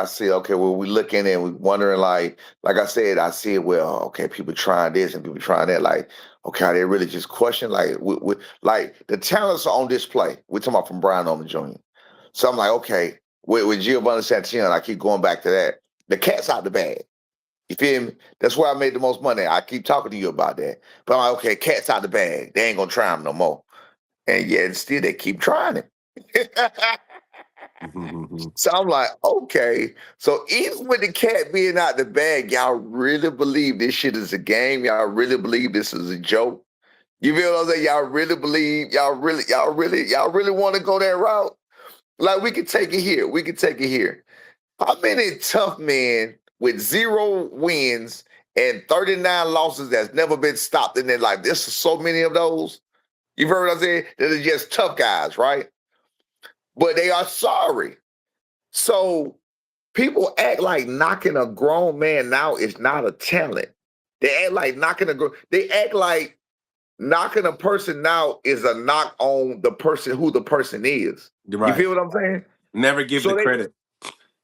I see. Okay, well, we looking and we wondering, like I said, I see it. Well, okay, people trying this and people trying that. Like, okay, are they really just question? Like, like the talents are on display. We're talking about from Brian Norman Jr. So I'm like, okay, with Giovanni Santillon, I keep going back to that. The cat's out the bag. You feel me? That's where I made the most money. I keep talking to you about that. But I'm like, okay, cat's out the bag. They ain't gonna try him no more. And yet still they keep trying it. So I'm like, okay. So even with the cat being out the bag, y'all really believe this shit is a game? Y'all really believe this is a joke? You feel what I'm saying? Y'all really believe, y'all really want to go that route? Like we could take it here. We could take it here. How many tough men with 0 wins and 39 losses that's never been stopped in their life? There's so many of those. You've heard what I'm saying? That are just tough guys, right? But they are sorry. So people act like knocking a grown man out is not a talent. They act like they act like knocking a person out is a knock on the person who the person is. You Right. feel what I'm saying? Never give So the they credit.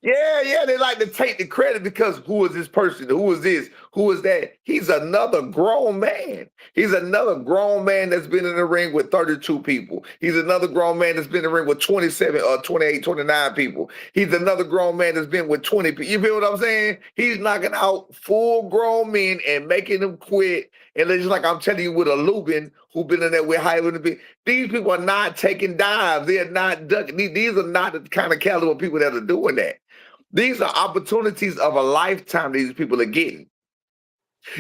yeah, they like to take the credit because who is this person? Who is this? Who is that? He's another grown man. He's another grown man that's been in the ring with 32 people. He's another grown man that's been in the ring with 27 or 28, 29 people. He's another grown man that's been with 20 people. You feel what I'm saying? He's knocking out full grown men and making them quit. And it's just like I'm telling you with a Lubin who been in there with high with the these people are not taking dives. They're not ducking. These are not the kind of caliber people that are doing that. These are opportunities of a lifetime these people are getting.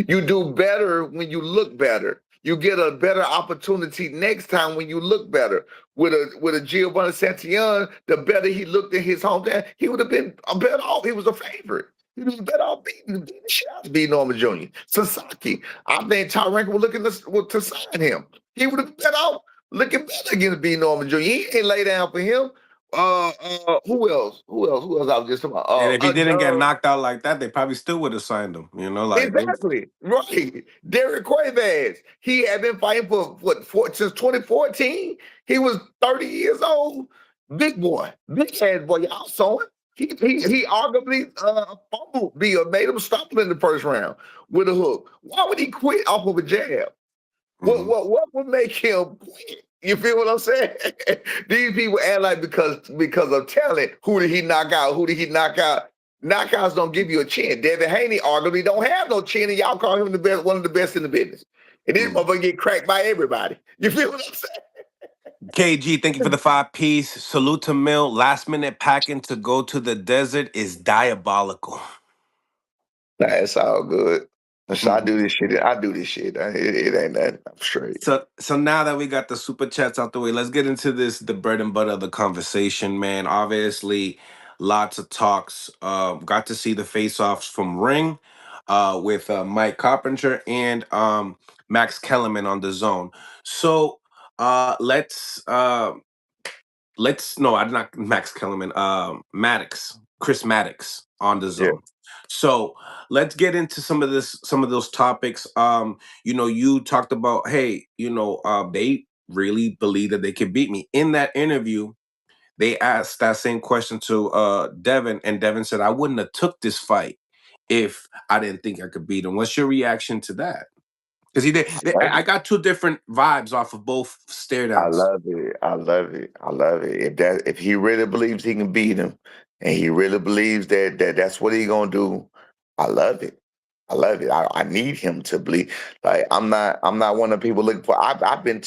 You do better when you look better. You get a better opportunity next time when you look better. With a Giovanni Santillon, the better he looked in his hometown, he would have been better off. He was a favorite. He was better off beating the shit out of B. Norman Jr. Sasaki. I think Tyrank was looking to sign him. He would have been better off looking better against B. Norman Jr. He ain't lay down for him. Who else? Who else? I was just talking And about. if he didn't get knocked out like that, they probably still would have signed him. You know, like Exactly. Right. Derek Quavaz. He had been fighting for since 2014. He was 30 years old. Big boy. Big ass boy. Y'all saw it. He arguably fumbled made him stumble in the first round with a hook. Why would he quit off of a jab? What would make him quit? You feel what I'm saying? These people act like because of talent. Who did he knock out? Who did he knock out? Knockouts don't give you a chin. Devin Haney arguably don't have no chin, and y'all call him the best, one of the best in the business. And this motherfucker get cracked by everybody. You feel what I'm saying? KG, thank you for the 5-piece. Salute to Mill. Last minute packing to go to the desert is diabolical. Nah, it's all good. So I do this shit. I do this shit. It ain't nothing. I'm straight. So now that we got the super chats out the way, let's get into the bread and butter of the conversation, man. Obviously, lots of talks. Got to see the face-offs from Ring with Mike Carpenter and Max Kellerman on the zone. So let's no, I'm not Max Kellerman. Chris Maddox on the zone. Yeah. So let's get into some of those topics. You talked about, hey, they really believe that they can beat me. In that interview, they asked that same question to Devin, and Devin said, I wouldn't have took this fight if I didn't think I could beat him. What's your reaction to that? Because he did. I got two different vibes off of both stare I downs. love it. I love it. I love it. If he really believes he can beat him, and he really believes that's what he gonna do, I love it. I love it. I need him to believe. Like I'm not one of the people looking for. I've been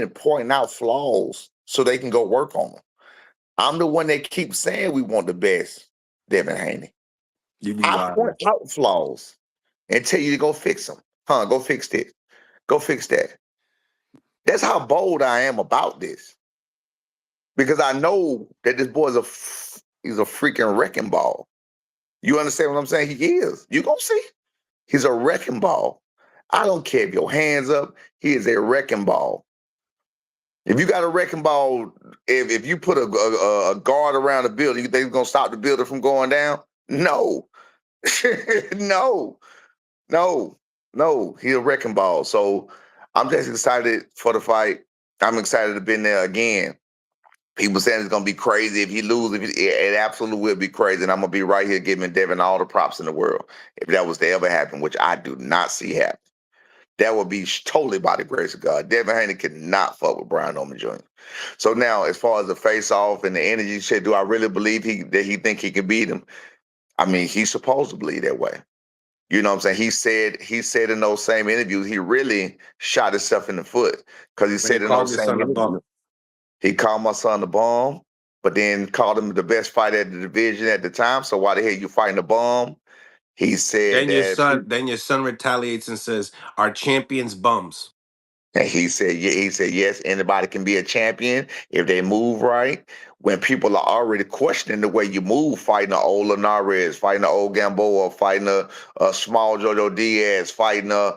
pointing out flaws so they can go work on them. I'm the one that keeps saying we want the best, Devin Haney. You be I wild. point out flaws and tell you to go fix them. Go fix this. Go fix that. That's how bold I am about this. Because I know that this boy's he's a freaking wrecking ball. You understand what I'm saying? He is. You gonna see. He's a wrecking ball. I don't care if your hands up. He is a wrecking ball. If you got a wrecking ball, if you put a guard around the building, you think it's gonna stop the building from going down? No, no, no. He's a wrecking ball. So I'm just excited for the fight. I'm excited to be there again. People saying it's gonna be crazy if he loses. It absolutely will be crazy, and I'm gonna be right here giving Devin all the props in the world if that was to ever happen, which I do not see happen. That would be totally by the grace of God. Devin Haney cannot fuck with Brian Norman Jr. So now, as far as the face-off and the energy shit, do I really believe that he think he can beat him? I mean, he's supposed to believe that way. You know what I'm saying? He said in those same interviews, he really shot himself in the foot because he When he said in called those his same son a interviews, bum. he called my son a bum, but then called him the best fighter at the division at the time. So why the hell you fighting a bum? He said that Then your son retaliates and says, "Our champions bums." And he said, yes, anybody can be a champion if they move right. When people are already questioning the way you move, fighting an old Linares, fighting an old Gamboa, fighting a small Jojo Diaz, fighting a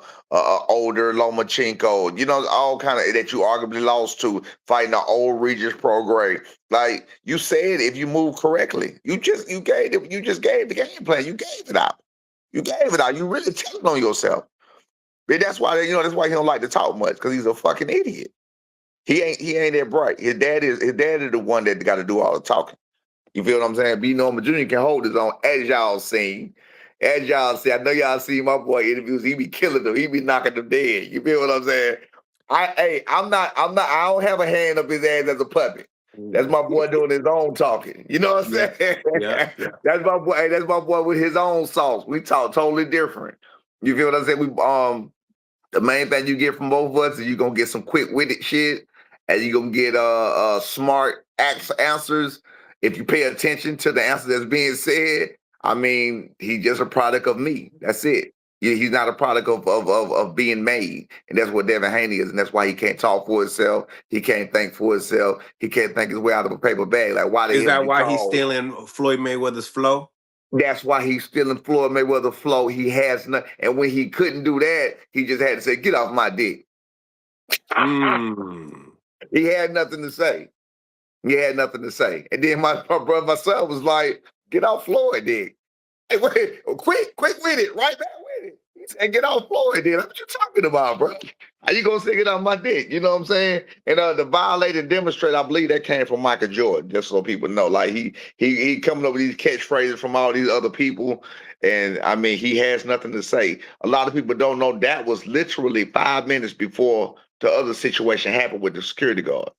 older Lomachenko, all kind of that you arguably lost to, fighting an old Regis Prograis. Like you said, if you move correctly, you just gave the game plan. You gave it out. You gave it out. You really telling on yourself. But that's why he don't like to talk much, because he's a fucking idiot. He ain't that bright. His dad is the one that got to do all the talking. You feel what I'm saying? B. Norman Jr. can hold his own, as y'all seen. As y'all see, I know y'all see my boy interviews. He be killing them. He be knocking them dead. You feel what I'm saying? I don't have a hand up his ass as a puppet. That's my boy doing his own talking. You know what I'm Yeah, saying? yeah, yeah. That's my boy. Hey, that's my boy with his own sauce. We talk totally different. You feel what I'm saying? The main thing you get from both of us is you're gonna get some quick witted shit, and you're gonna get smart answers if you pay attention to the answer that's being said. I mean, he's just a product of me. That's it. He's not a product of being made. And that's what Devin Haney is, and that's why he can't talk for himself. He can't think for himself. He can't think his way out of a paper bag. Like, why the Is hell did that he why he's call? stealing Floyd Mayweather's flow? That's why he's still in Floyd Mayweather flow. He has not, and when he couldn't do that, he just had to say, "Get off my dick." Mm. He had nothing to say. He had nothing to say. And then my son was like, "Get off Floyd, dick." Hey, wait, quick with it, right back with it. He said, "Get off Floyd, dick." What you talking about, bro? How you gonna say get off my dick? You know what I'm saying? And the violate and demonstrate, I believe that came from Michael Jordan, just so people know. Like he coming up with these catchphrases from all these other people. And I mean, he has nothing to say. A lot of people don't know that was literally 5 minutes before the other situation happened with the security guard.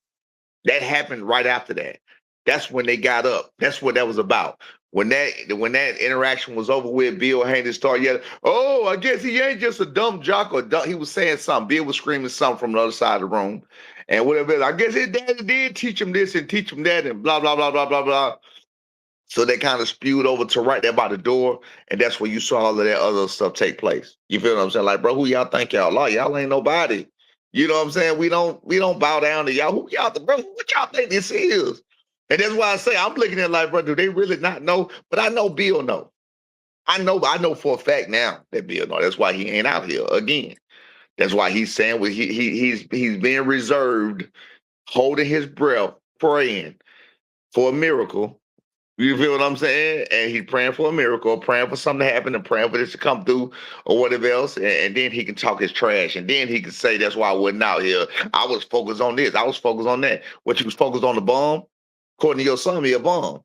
That happened right after that. That's when they got up. That's what that was about. When that interaction was over with, Bill Haney started yelling, "Oh, I guess he ain't just a dumb jock or dumb." He was saying something. Bill was screaming something from the other side of the room, and whatever. I guess his daddy did teach him this and teach him that, and blah blah blah blah blah blah. So they kind of spewed over to right there by the door, and that's where you saw all of that other stuff take place. You feel what I'm saying? Like, bro, who y'all think y'all are? Y'all ain't nobody. You know what I'm saying? We don't bow down to y'all. Who y'all, bro? What y'all think this is? And that's why I say I'm looking at it like, bro, do they really not know? But I know Bill know. I know for a fact now that Bill know. That's why he ain't out here again. That's why he's saying he's being reserved, holding his breath, praying for a miracle. You feel what I'm saying? And he's praying for a miracle, praying for something to happen, and praying for this to come through or whatever else. And then he can talk his trash. And then he can say, that's why I wasn't out here. I was focused on this. I was focused on that. What you was focused on the bomb? According to your son, be a bomb.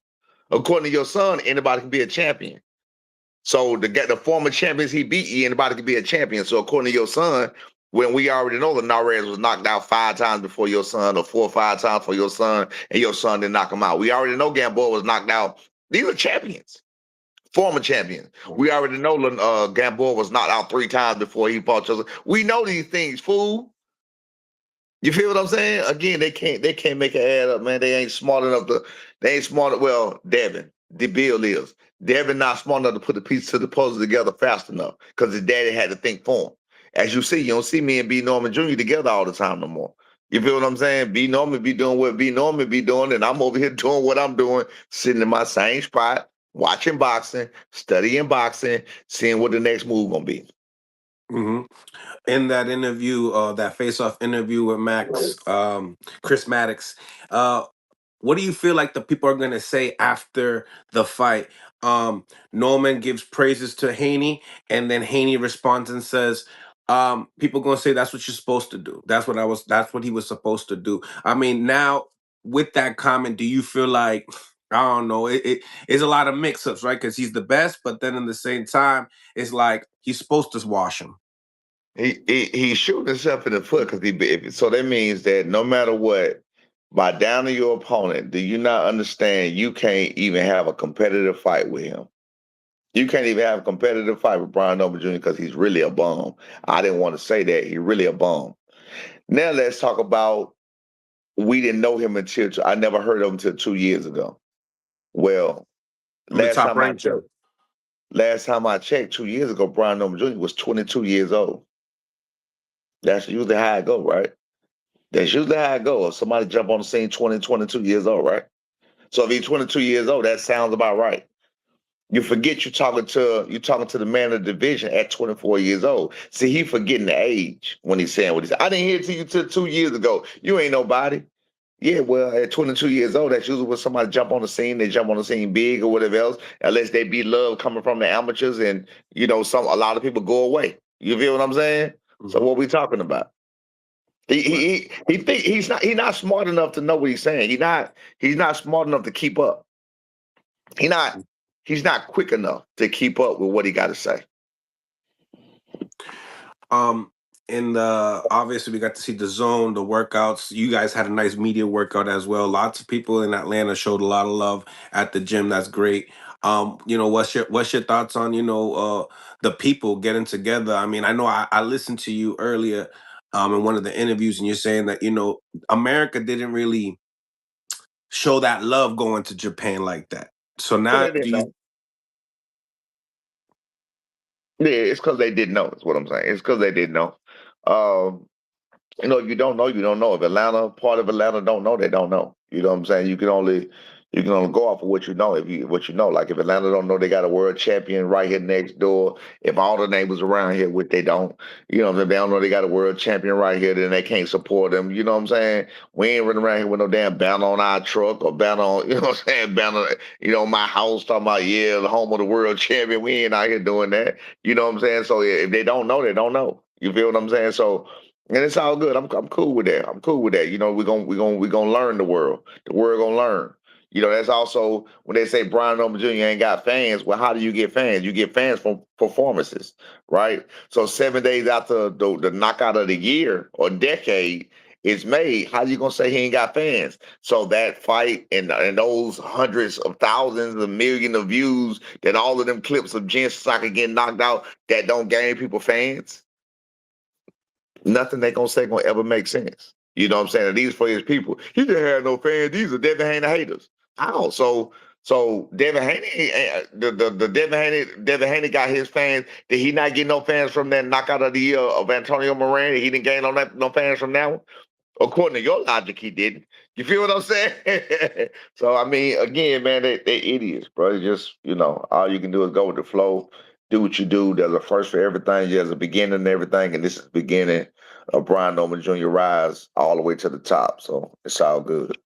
According to your son, anybody can be a champion. So the former champions he beat, anybody can be a champion. So according to your son, when we already know that Narez was knocked out 5 times before your son, or 4 or 5 times for your son, and your son didn't knock him out. We already know Gamboa was knocked out. These are champions, former champions. We already know Gamboa was knocked out 3 times before he fought Joseph. We know these things, fool. You feel what I'm saying? Again, they can't make it add up, man. They ain't smart enough to. They ain't smart. Well, Devin, the Bill is. Devin not smart enough to put the pieces to the puzzle together fast enough because his daddy had to think for him. As you see, you don't see me and B Norman Jr. together all the time no more. You feel what I'm saying? B Norman be doing what B Norman be doing, and I'm over here doing what I'm doing, sitting in my same spot, watching boxing, studying boxing, seeing what the next move gonna be. Hmm. In that interview, that face-off interview with Chris Maddox, what do you feel like the people are going to say after the fight? Norman gives praises to Haney, and then Haney responds and says, people going to say that's what you're supposed to do. That's what he was supposed to do. I mean, now with that comment, do you feel like, I don't know, it's a lot of mix-ups, right? Because he's the best, but then in the same time, it's like he's supposed to wash him. He's shooting himself in the foot because so that means that no matter what, by downing your opponent, do you not understand you can't even have a competitive fight with him? You can't even have a competitive fight with Brian Noble Jr. because he's really a bum. I didn't want to say that. He's really a bum. Now let's talk about we didn't know him until I never heard of him until 2 years ago. Well, I'm the last top time I ranked. checked, last time I checked 2 years ago, Brian Noble Jr. was 22 years old. That's usually how I go, right? That's usually how I go. If somebody jump on the scene 22 years old, right? So if he's 22 years old, that sounds about right. You forget you're talking to the man of the division at 24 years old. See, he forgetting the age when he's saying what he said. I didn't hear it to you till 2 years ago. You ain't nobody. Yeah, well, at 22 years old, that's usually when somebody jump on the scene. They jump on the scene big or whatever else, unless they be love coming from the amateurs, and a lot of people go away. You feel what I'm saying? So Mhm. what we talking about? He think he's not smart enough to know what he's saying. He's not smart enough to keep up. He not he's not quick enough to keep up with what he got to say. Um, and obviously we got to see the zone, the workouts. You guys had a nice media workout as well. Lots of people in Atlanta showed a lot of love at the gym. That's great. What's your thoughts on the people getting together? I mean, I know I listened to you earlier in one of the interviews, and you're saying that America didn't really show that love going to Japan like that. So But now they didn't do you? know. Yeah, it's because they didn't know. Is what I'm saying. It's because they didn't know. Um, if you don't know, you don't know. If part of Atlanta don't know, they don't know. You know what I'm saying? You can only go off of what you know. Like if Atlanta don't know they got a world champion right here next door. If all the neighbors around here, which they don't, if they don't know they got a world champion right here, then they can't support them. You know what I'm saying? We ain't running around here with no damn banner on our truck or banner on, you know what I'm saying? Banner, my house talking about, yeah, the home of the world champion. We ain't out here doing that. You know what I'm saying? So if they don't know, they don't know. You feel what I'm saying? So, and it's all good. I'm cool with that. I'm cool with that. We're gonna learn the world. The world gonna learn. That's also when they say Brian Noble Jr. ain't got fans. Well, how do you get fans? You get fans from performances, right? So 7 days after the knockout of the year or decade is made, how you gonna say he ain't got fans? So that fight and those hundreds of thousands of millions of views that all of them clips of Jen Saka getting knocked out that don't gain people fans, nothing they gonna say gonna ever make sense. You know what I'm saying? And these for his people. He didn't have no fans. These are Devin Haney haters. How? So Devin Haney, the Devin Haney got his fans. Did he not get no fans from that knockout of the year of Antonio Moran? He didn't gain no fans from that one. According to your logic, he didn't. You feel what I'm saying? So I mean, again, man, they idiots, bro. It's just all you can do is go with the flow, do what you do. There's a first for everything. There's a beginning and everything, and this is the beginning of Brian Norman Jr. rise all the way to the top. So it's all good.